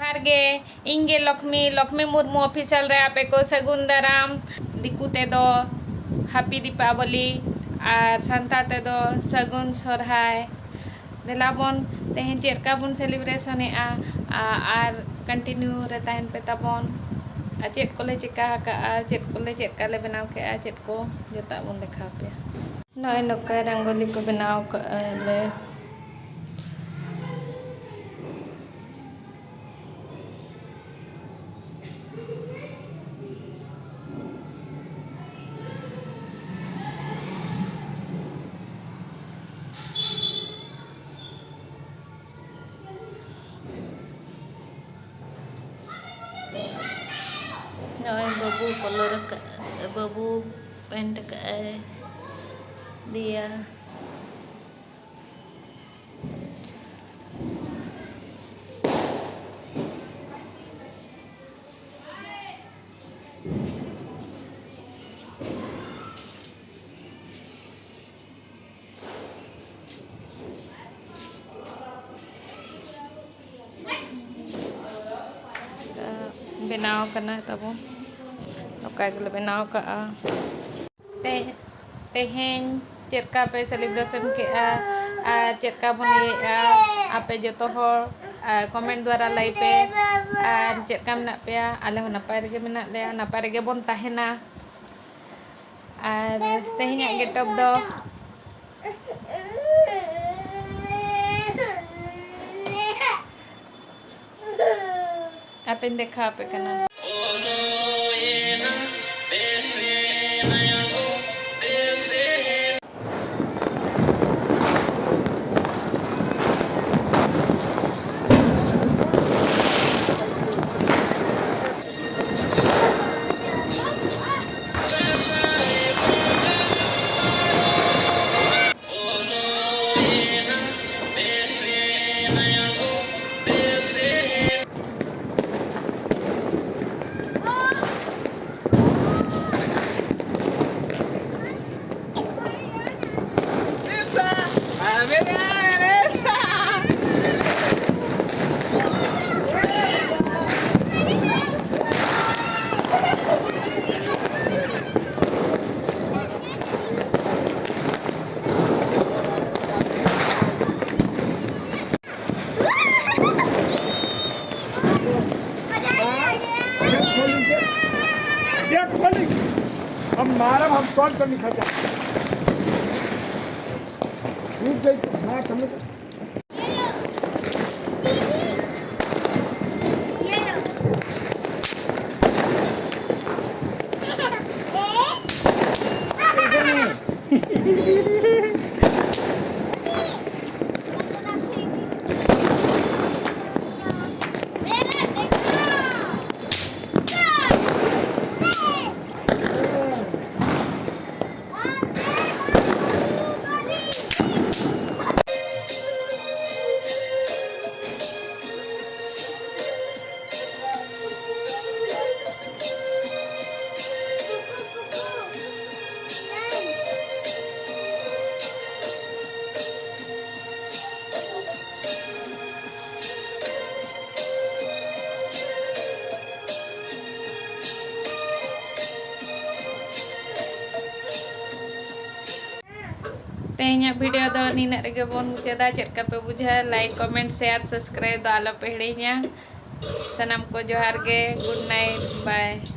जोहार गे इंगे लक्ष्मी मुर्मू ऑफिशियल रे आपे को सगुन दाराम दिकू ते दो हैप्पी दीपावली और सांता ते दो सगुन सोहराय देलाबन तेहें चेका बन सेलिब्रेशन और कंटिन्यू रे तहन पे तबन चेक कोले चिका का चेक कोले चेका ले बनाव के चेक को जता बन देखा पे नय नका रंगोली को बनाव ले बाबू कलर का बाबू पेंट का दिया बनाव करना तबो नौका के बनाव का तेहें चेका पे सेलिब्रेशन के चेका बनिए आपे जो तो कमेंट द्वारा लाई पे चेका मना पे आले हो नपाय रे मना ले नपाय रे बन ताहेना और तेहें गेटअप दो आपे देखा पे कना हम मारब हम कौन कर लिखा जाए छूट गई बात हमें तो तेहें वीडियो दो नीना रेगे बन मुचादा चेका पे बुझा लाइक कमेंट शेयर सब्सक्राइब दो आलो पे हिड़ीña सनम को जोहार गे गुड नाइट बाय।